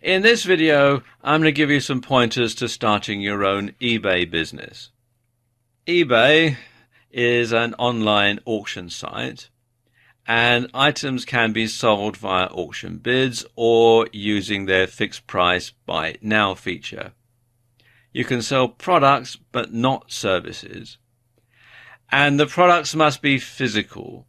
In this video, I'm going to give you some pointers to starting your own eBay business. eBay is an online auction site, and items can be sold via auction bids or using their fixed price buy now feature. You can sell products but not services, and the products must be physical,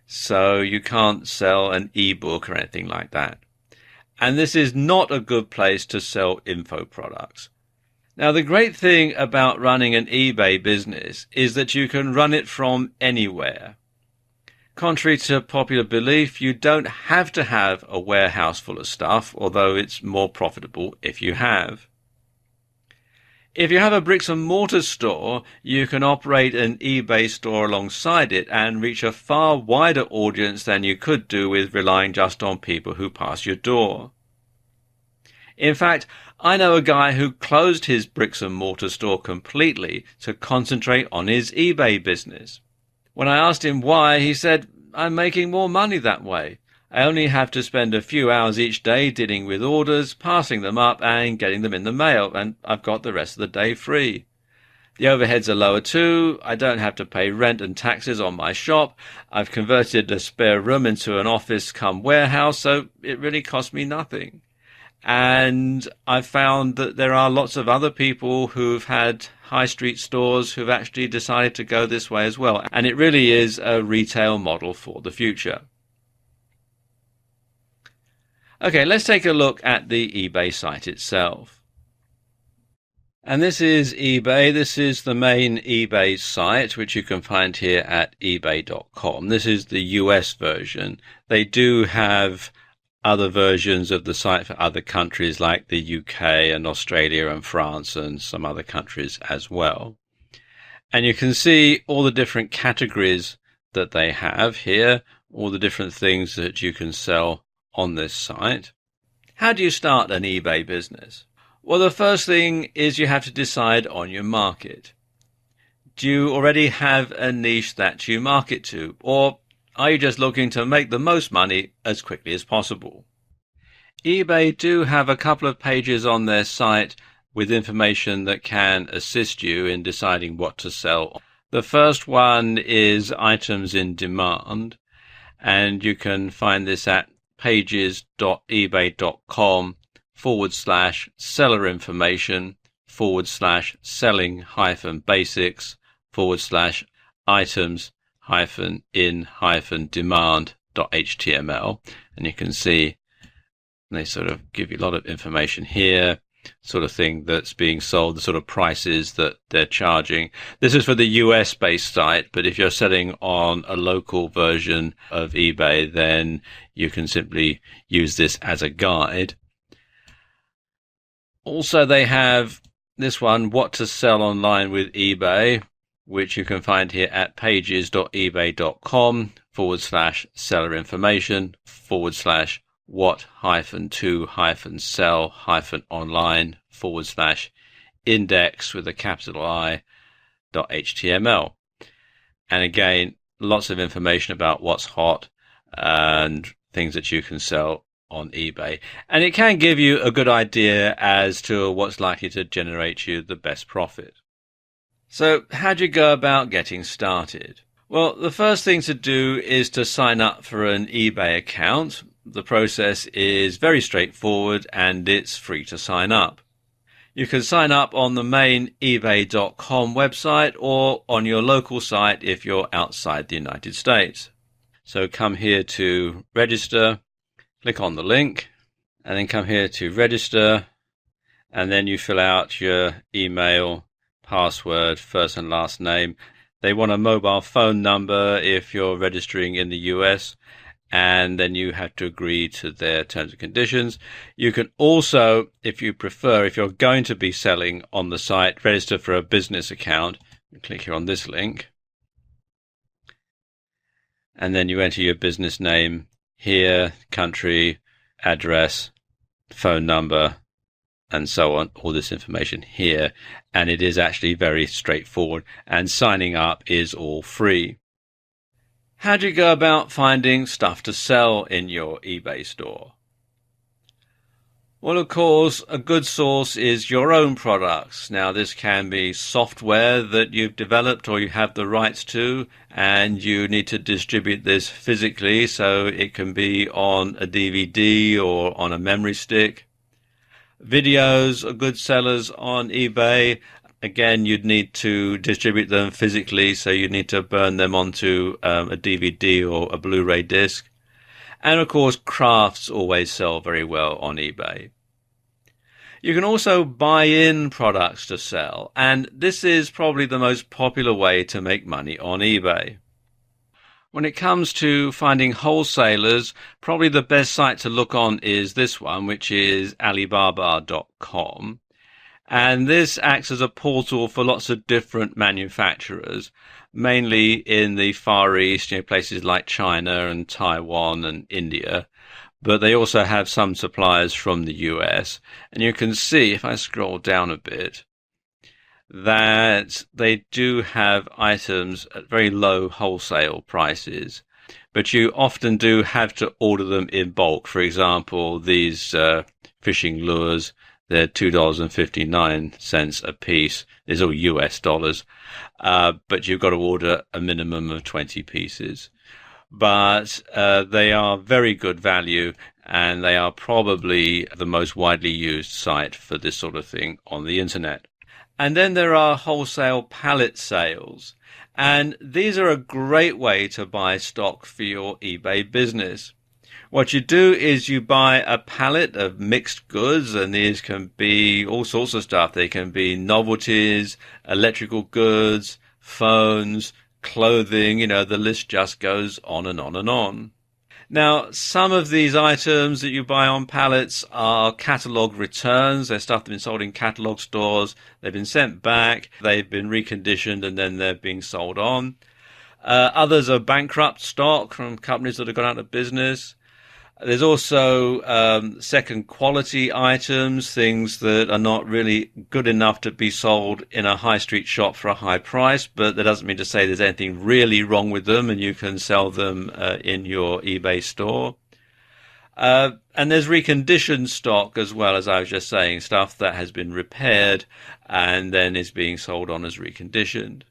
so you can't sell an ebook or anything like that. And this is not a good place to sell info products. Now, the great thing about running an eBay business is that you can run it from anywhere. Contrary to popular belief, you don't have to have a warehouse full of stuff, although it's more profitable if you have. If you have a bricks and mortar store, you can operate an eBay store alongside it and reach a far wider audience than you could do with relying just on people who pass your door. In fact, I know a guy who closed his bricks and mortar store completely to concentrate on his eBay business. When I asked him why, he said, "I'm making more money that way. I only have to spend a few hours each day dealing with orders, passing them up and getting them in the mail, and I've got the rest of the day free. The overheads are lower too. I don't have to pay rent and taxes on my shop. I've converted a spare room into an office cum warehouse, so it really costs me nothing." And I've found that there are lots of other people who've had high street stores who've actually decided to go this way as well. And it really is a retail model for the future. Okay, let's take a look at the eBay site itself. And this is eBay. This is the main eBay site, which you can find here at ebay.com. This is the US version. They do have other versions of the site for other countries like the UK and Australia and France and some other countries as well. And you can see all the different categories that they have here, all the different things that you can sell on this site. How do you start an eBay business? Well, the first thing is you have to decide on your market. Do you already have a niche that you market to, or are you just looking to make the most money as quickly as possible? eBay do have a couple of pages on their site with information that can assist you in deciding what to sell. The first one is items in demand, and you can find this at pages.ebay.com/seller information/selling-basics/items-in-demand.html. And you can see they sort of give you a lot of information here, sort of thing that's being sold, the sort of prices that they're charging. This is for the US based site, but if you're selling on a local version of eBay, then you can simply use this as a guide. Also, they have this one, what to sell online with eBay, which you can find here at pages.ebay.com/seller information/what-to-sell-online/index with a capital I.html. And again, lots of information about what's hot and things that you can sell on eBay. And it can give you a good idea as to what's likely to generate you the best profit. So how do you go about getting started? Well, the first thing to do is to sign up for an eBay account. The process is very straightforward and it's free to sign up. You can sign up on the main ebay.com website or on your local site if you're outside the United States. So come here to register, click on the link, and then come here to register, and then you fill out your email, password, first and last name. They want a mobile phone number if you're registering in the US, and then you have to agree to their terms and conditions. You can also, if you prefer, if you're going to be selling on the site, register for a business account. Click here on this link, and then you enter your business name here, country, address, phone number, and so on, all this information here. And it is actually very straightforward, and signing up is all free. How do you go about finding stuff to sell in your eBay store? Well, of course, a good source is your own products. Now, this can be software that you've developed or you have the rights to, and you need to distribute this physically, so it can be on a DVD or on a memory stick. Videos are good sellers on eBay. Again, you'd need to distribute them physically, so you need to burn them onto a DVD or a Blu-ray disc. And of course, crafts always sell very well on eBay. You can also buy in products to sell, and this is probably the most popular way to make money on eBay. When it comes to finding wholesalers, probably the best site to look on is this one, which is Alibaba.com. And this acts as a portal for lots of different manufacturers, mainly in the Far East, places like China and Taiwan and India. But they also have some suppliers from the US. And you can see, if I scroll down a bit, that they do have items at very low wholesale prices. But you often do have to order them in bulk. For example, these fishing lures, they're $2.59 a piece. These are all US dollars. But you've got to order a minimum of 20 pieces. But they are very good value, and they are probably the most widely used site for this sort of thing on the internet. And then there are wholesale pallet sales. And these are a great way to buy stock for your eBay business. What you do is you buy a pallet of mixed goods, and these can be all sorts of stuff. They can be novelties, electrical goods, phones, clothing, the list just goes on and on and on. Now, some of these items that you buy on pallets are catalog returns. They're stuff that's been sold in catalog stores. They've been sent back. They've been reconditioned, and then they're being sold on. Others are bankrupt stock from companies that have gone out of business. There's also second quality items, things that are not really good enough to be sold in a high street shop for a high price, but that doesn't mean to say there's anything really wrong with them, and you can sell them in your eBay store. And there's reconditioned stock as well, as I was just saying, stuff that has been repaired and then is being sold on as reconditioned.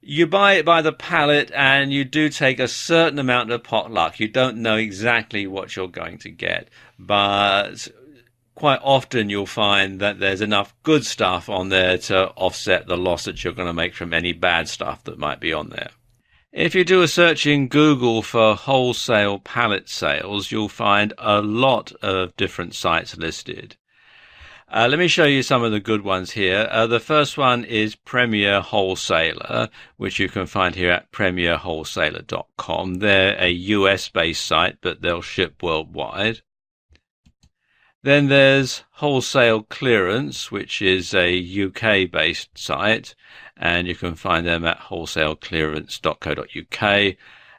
You buy it by the pallet, and you do take a certain amount of pot luck. You don't know exactly what you're going to get, but quite often you'll find that there's enough good stuff on there to offset the loss that you're going to make from any bad stuff that might be on there. If you do a search in Google for wholesale pallet sales, you'll find a lot of different sites listed. Let me show you some of the good ones here. The first one is Premier Wholesaler, which you can find here at premierwholesaler.com. They're a US-based site, but they'll ship worldwide. Then there's Wholesale Clearance, which is a UK-based site, and you can find them at wholesaleclearance.co.uk.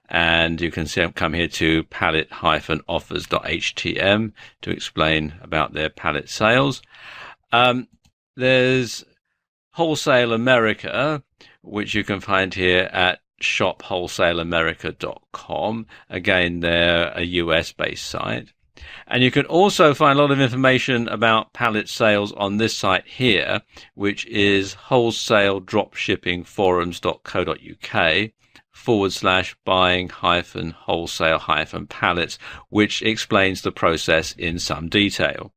And you can come here to pallet-offers.htm to explain about their pallet sales. There's Wholesale America, which you can find here at shopwholesaleamerica.com. Again, they're a US-based site. And you can also find a lot of information about pallet sales on this site here, which is wholesale-dropshipping-forums.co.uk. /buying-wholesale-pallets, which explains the process in some detail.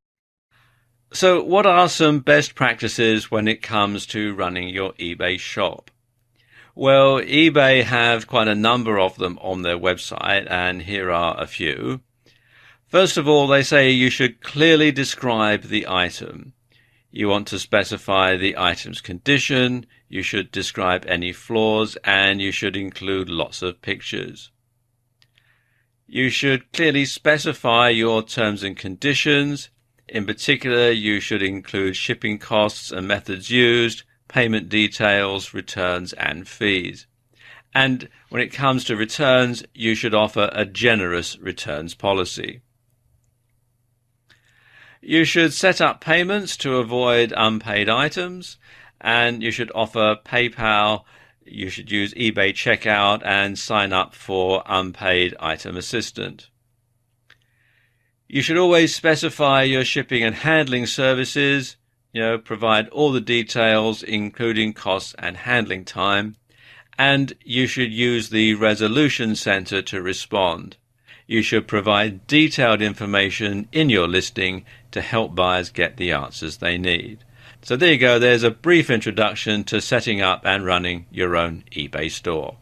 So what are some best practices when it comes to running your eBay shop? Well, eBay have quite a number of them on their website, and here are a few. First of all, they say you should clearly describe the item. You want to specify the item's condition, you should describe any flaws, and you should include lots of pictures. You should clearly specify your terms and conditions. In particular, you should include shipping costs and methods used, payment details, returns, and fees. And when it comes to returns, you should offer a generous returns policy. You should set up payments to avoid unpaid items, and you should offer PayPal. You should use eBay Checkout and sign up for unpaid item assistant. You should always specify your shipping and handling services, provide all the details, including costs and handling time, and you should use the resolution center to respond. You should provide detailed information in your listing to help buyers get the answers they need. So there you go, there's a brief introduction to setting up and running your own eBay store.